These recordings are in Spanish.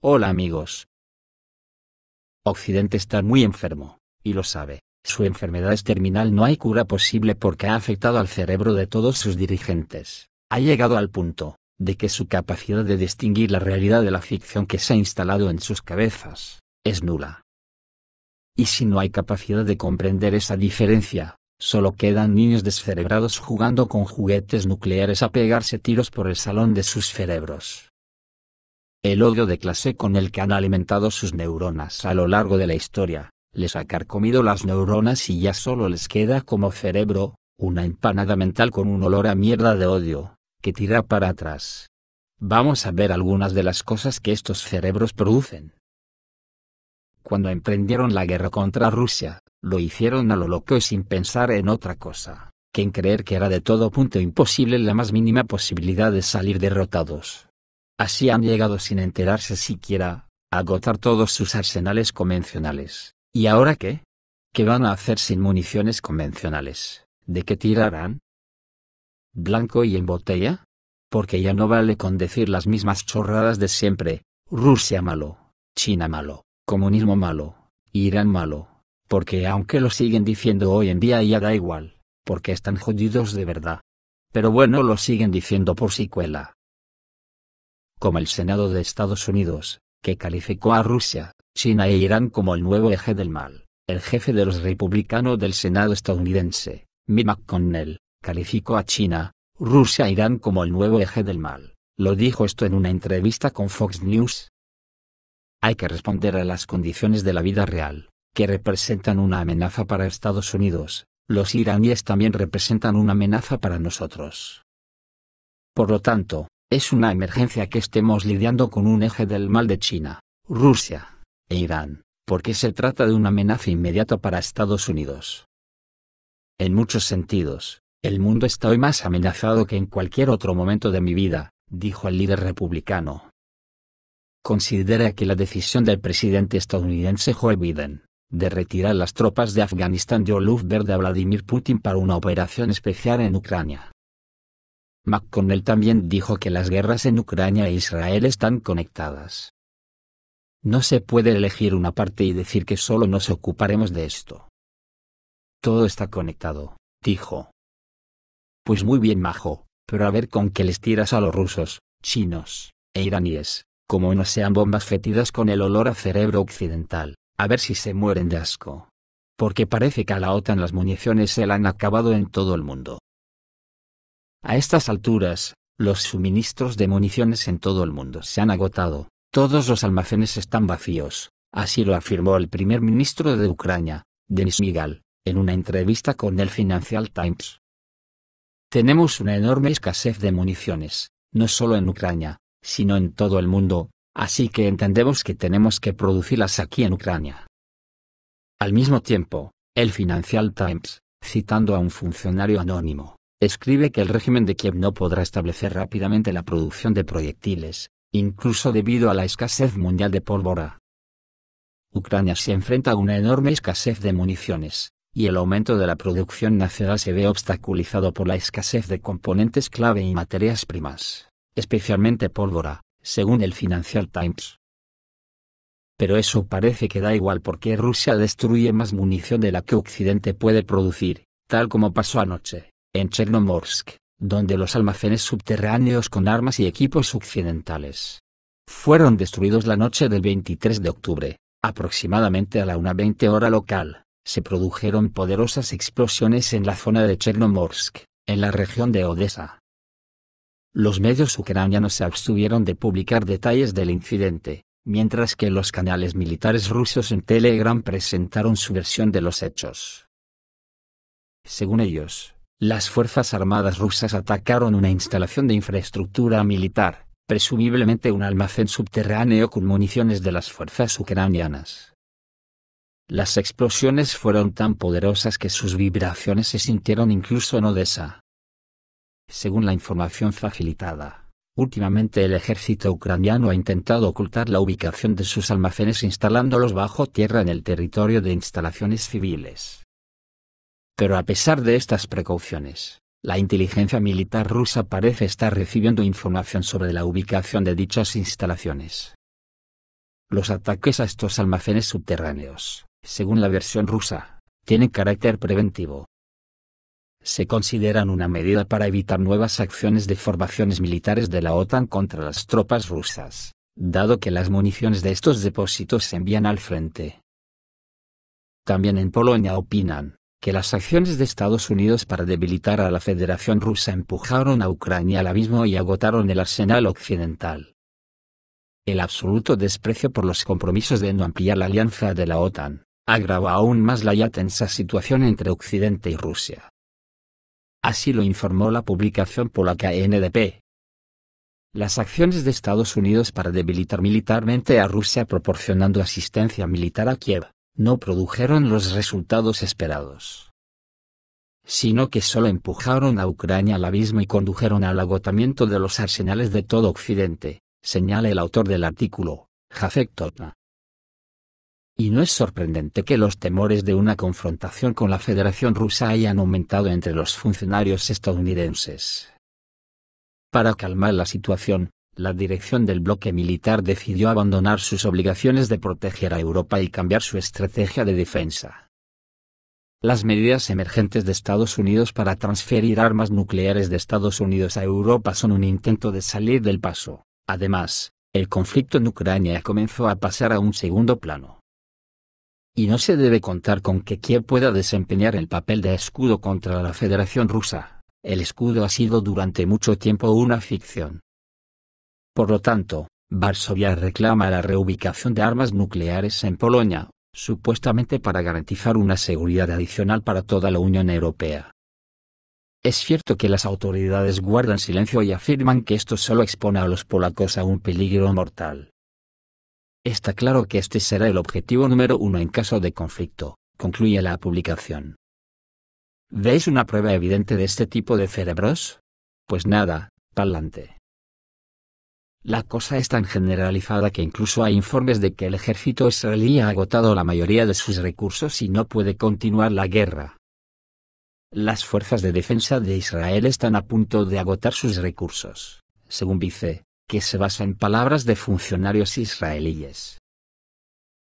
Hola amigos. Occidente está muy enfermo, y lo sabe. Su enfermedad es terminal, no hay cura posible porque ha afectado al cerebro de todos sus dirigentes. Ha llegado al punto de que su capacidad de distinguir la realidad de la ficción que se ha instalado en sus cabezas es nula. Y si no hay capacidad de comprender esa diferencia, solo quedan niños descerebrados jugando con juguetes nucleares a pegarse tiros por el salón de sus cerebros. El odio de clase con el que han alimentado sus neuronas a lo largo de la historia, les ha carcomido las neuronas y ya solo les queda como cerebro, una empanada mental con un olor a mierda de odio, que tira para atrás. Vamos a ver algunas de las cosas que estos cerebros producen. Cuando emprendieron la guerra contra Rusia, lo hicieron a lo loco y sin pensar en otra cosa, que en creer que era de todo punto imposible la más mínima posibilidad de salir derrotados. Así han llegado sin enterarse siquiera, a agotar todos sus arsenales convencionales. ¿Y ahora qué? ¿Qué van a hacer sin municiones convencionales? ¿De qué tirarán? ¿Blanco y en botella? Porque ya no vale con decir las mismas chorradas de siempre: Rusia malo, China malo, comunismo malo, Irán malo, porque aunque lo siguen diciendo hoy en día ya da igual, porque están jodidos de verdad. Pero bueno, lo siguen diciendo por si cuela. Como el Senado de Estados Unidos, que calificó a Rusia, China e Irán como el nuevo eje del mal. El jefe de los republicanos del Senado estadounidense, Mitch McConnell, calificó a China, Rusia e Irán como el nuevo eje del mal. Lo dijo esto en una entrevista con Fox News. Hay que responder a las condiciones de la vida real, que representan una amenaza para Estados Unidos. Los iraníes también representan una amenaza para nosotros. Por lo tanto, es una emergencia que estemos lidiando con un eje del mal de China, Rusia e Irán, porque se trata de una amenaza inmediata para Estados Unidos. En muchos sentidos, el mundo está hoy más amenazado que en cualquier otro momento de mi vida, dijo el líder republicano. Considera que la decisión del presidente estadounidense Joe Biden, de retirar las tropas de Afganistán dio luz verde a Vladimir Putin para una operación especial en Ucrania. McConnell también dijo que las guerras en Ucrania e Israel están conectadas. No se puede elegir una parte y decir que solo nos ocuparemos de esto. Todo está conectado, dijo. Pues muy bien, majo, pero a ver con qué les tiras a los rusos, chinos e iraníes, como no sean bombas fétidas con el olor a cerebro occidental, a ver si se mueren de asco. Porque parece que a la OTAN las municiones se la han acabado en todo el mundo. A estas alturas, los suministros de municiones en todo el mundo se han agotado, todos los almacenes están vacíos, así lo afirmó el primer ministro de Ucrania, Denis Shmyhal, en una entrevista con el Financial Times. Tenemos una enorme escasez de municiones, no solo en Ucrania, sino en todo el mundo, así que entendemos que tenemos que producirlas aquí en Ucrania. Al mismo tiempo, el Financial Times, citando a un funcionario anónimo, escribe que el régimen de Kiev no podrá establecer rápidamente la producción de proyectiles, incluso debido a la escasez mundial de pólvora. Ucrania se enfrenta a una enorme escasez de municiones, y el aumento de la producción nacional se ve obstaculizado por la escasez de componentes clave y materias primas, especialmente pólvora, según el Financial Times. Pero eso parece que da igual porque Rusia destruye más munición de la que Occidente puede producir, tal como pasó anoche en Chernomorsk, donde los almacenes subterráneos con armas y equipos occidentales fueron destruidos la noche del 23 de octubre, aproximadamente a la 1:20 hora local. Se produjeron poderosas explosiones en la zona de Chernomorsk, en la región de Odessa. Los medios ucranianos se abstuvieron de publicar detalles del incidente, mientras que los canales militares rusos en Telegram presentaron su versión de los hechos. Según ellos, las Fuerzas Armadas rusas atacaron una instalación de infraestructura militar, presumiblemente un almacén subterráneo con municiones de las fuerzas ucranianas. Las explosiones fueron tan poderosas que sus vibraciones se sintieron incluso en Odessa. Según la información facilitada, últimamente el ejército ucraniano ha intentado ocultar la ubicación de sus almacenes instalándolos bajo tierra en el territorio de instalaciones civiles. Pero a pesar de estas precauciones, la inteligencia militar rusa parece estar recibiendo información sobre la ubicación de dichas instalaciones. Los ataques a estos almacenes subterráneos, según la versión rusa, tienen carácter preventivo. Se consideran una medida para evitar nuevas acciones de formaciones militares de la OTAN contra las tropas rusas, dado que las municiones de estos depósitos se envían al frente. También en Polonia opinan que las acciones de Estados Unidos para debilitar a la Federación Rusa empujaron a Ucrania al abismo y agotaron el arsenal occidental. El absoluto desprecio por los compromisos de no ampliar la alianza de la OTAN agrava aún más la ya tensa situación entre Occidente y Rusia. Así lo informó la publicación polaca NDP. Las acciones de Estados Unidos para debilitar militarmente a Rusia proporcionando asistencia militar a Kiev no produjeron los resultados esperados, sino que solo empujaron a Ucrania al abismo y condujeron al agotamiento de los arsenales de todo Occidente, señala el autor del artículo, Jacek Totna. Y no es sorprendente que los temores de una confrontación con la Federación Rusa hayan aumentado entre los funcionarios estadounidenses. Para calmar la situación, la dirección del bloque militar decidió abandonar sus obligaciones de proteger a Europa y cambiar su estrategia de defensa. Las medidas emergentes de Estados Unidos para transferir armas nucleares de Estados Unidos a Europa son un intento de salir del paso. Además, el conflicto en Ucrania comenzó a pasar a un segundo plano. Y no se debe contar con que Kiev pueda desempeñar el papel de escudo contra la Federación Rusa. El escudo ha sido durante mucho tiempo una ficción. Por lo tanto, Varsovia reclama la reubicación de armas nucleares en Polonia, supuestamente para garantizar una seguridad adicional para toda la Unión Europea. Es cierto que las autoridades guardan silencio y afirman que esto solo expone a los polacos a un peligro mortal. Está claro que este será el objetivo número uno en caso de conflicto, concluye la publicación. ¿Veis una prueba evidente de este tipo de cerebros? Pues nada, pa'lante. La cosa es tan generalizada que incluso hay informes de que el ejército israelí ha agotado la mayoría de sus recursos y no puede continuar la guerra. Las fuerzas de defensa de Israel están a punto de agotar sus recursos, según dice, que se basa en palabras de funcionarios israelíes.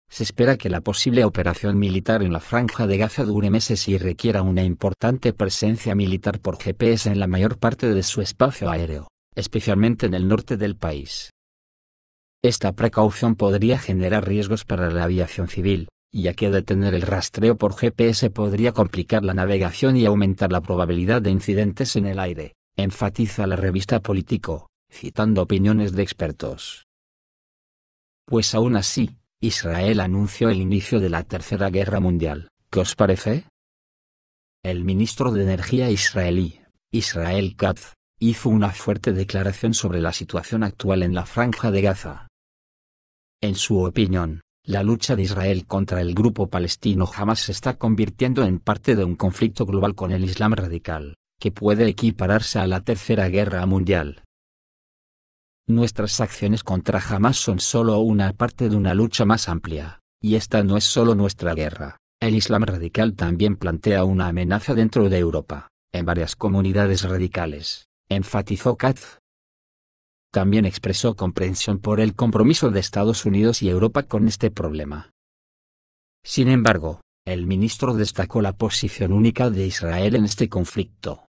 Se espera que la posible operación militar en la Franja de Gaza dure meses y requiera una importante presencia militar por GPS en la mayor parte de su espacio aéreo, especialmente en el norte del país. Esta precaución podría generar riesgos para la aviación civil, ya que detener el rastreo por GPS podría complicar la navegación y aumentar la probabilidad de incidentes en el aire, enfatiza la revista Politico, citando opiniones de expertos. Pues aún así, Israel anunció el inicio de la Tercera Guerra Mundial. ¿Qué os parece? El ministro de Energía israelí, Israel Katz, hizo una fuerte declaración sobre la situación actual en la Franja de Gaza. En su opinión, la lucha de Israel contra el grupo palestino Hamas se está convirtiendo en parte de un conflicto global con el Islam radical, que puede equipararse a la Tercera Guerra Mundial. Nuestras acciones contra Hamas son solo una parte de una lucha más amplia, y esta no es solo nuestra guerra. El Islam radical también plantea una amenaza dentro de Europa, en varias comunidades radicales, enfatizó Katz. También expresó comprensión por el compromiso de Estados Unidos y Europa con este problema. Sin embargo, el ministro destacó la posición única de Israel en este conflicto.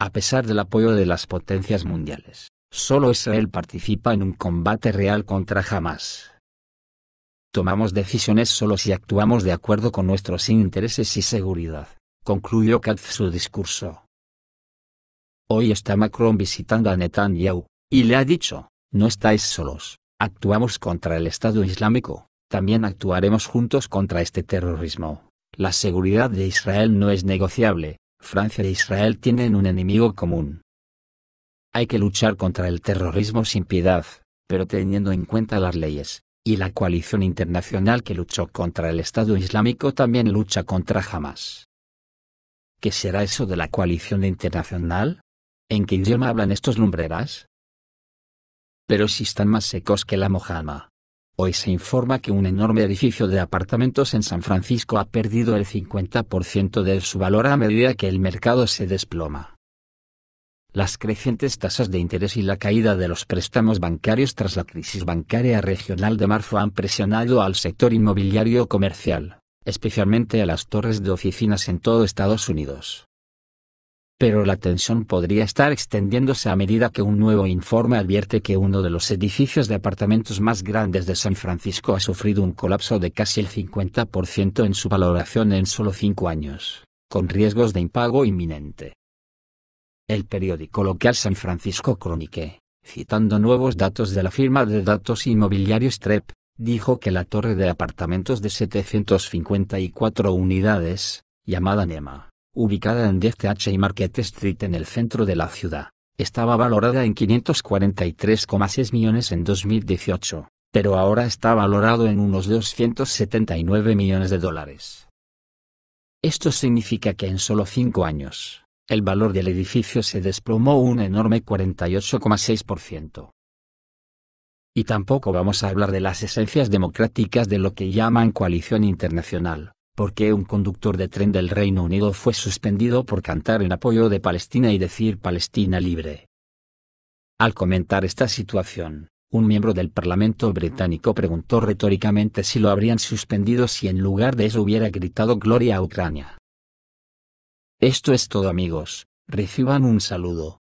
A pesar del apoyo de las potencias mundiales, solo Israel participa en un combate real contra Hamas. Tomamos decisiones solo si actuamos de acuerdo con nuestros intereses y seguridad, concluyó Katz su discurso. Hoy está Macron visitando a Netanyahu, y le ha dicho, no estáis solos, actuamos contra el Estado Islámico, también actuaremos juntos contra este terrorismo. La seguridad de Israel no es negociable, Francia e Israel tienen un enemigo común. Hay que luchar contra el terrorismo sin piedad, pero teniendo en cuenta las leyes, y la coalición internacional que luchó contra el Estado Islámico también lucha contra Hamas. ¿Qué será eso de la coalición internacional? ¿En qué idioma hablan estos lumbreras? Pero si están más secos que la mojama. Hoy se informa que un enorme edificio de apartamentos en San Francisco ha perdido el 50% de su valor a medida que el mercado se desploma. Las crecientes tasas de interés y la caída de los préstamos bancarios tras la crisis bancaria regional de marzo han presionado al sector inmobiliario comercial, especialmente a las torres de oficinas en todo Estados Unidos. Pero la tensión podría estar extendiéndose a medida que un nuevo informe advierte que uno de los edificios de apartamentos más grandes de San Francisco ha sufrido un colapso de casi el 50% en su valoración en solo 5 años, con riesgos de impago inminente. El periódico local San Francisco Chronicle, citando nuevos datos de la firma de datos inmobiliarios TREP, dijo que la torre de apartamentos de 754 unidades, llamada NEMA, ubicada en 10th y Market Street en el centro de la ciudad, estaba valorada en $543,6 millones en 2018, pero ahora está valorado en unos $279 millones. Esto significa que en solo 5 años, el valor del edificio se desplomó un enorme 48,6%. Y tampoco vamos a hablar de las esencias democráticas de lo que llaman coalición internacional, porque un conductor de tren del Reino Unido fue suspendido por cantar en apoyo de Palestina y decir Palestina libre. Al comentar esta situación, un miembro del Parlamento británico preguntó retóricamente si lo habrían suspendido si en lugar de eso hubiera gritado Gloria a Ucrania. Esto es todo, amigos, reciban un saludo.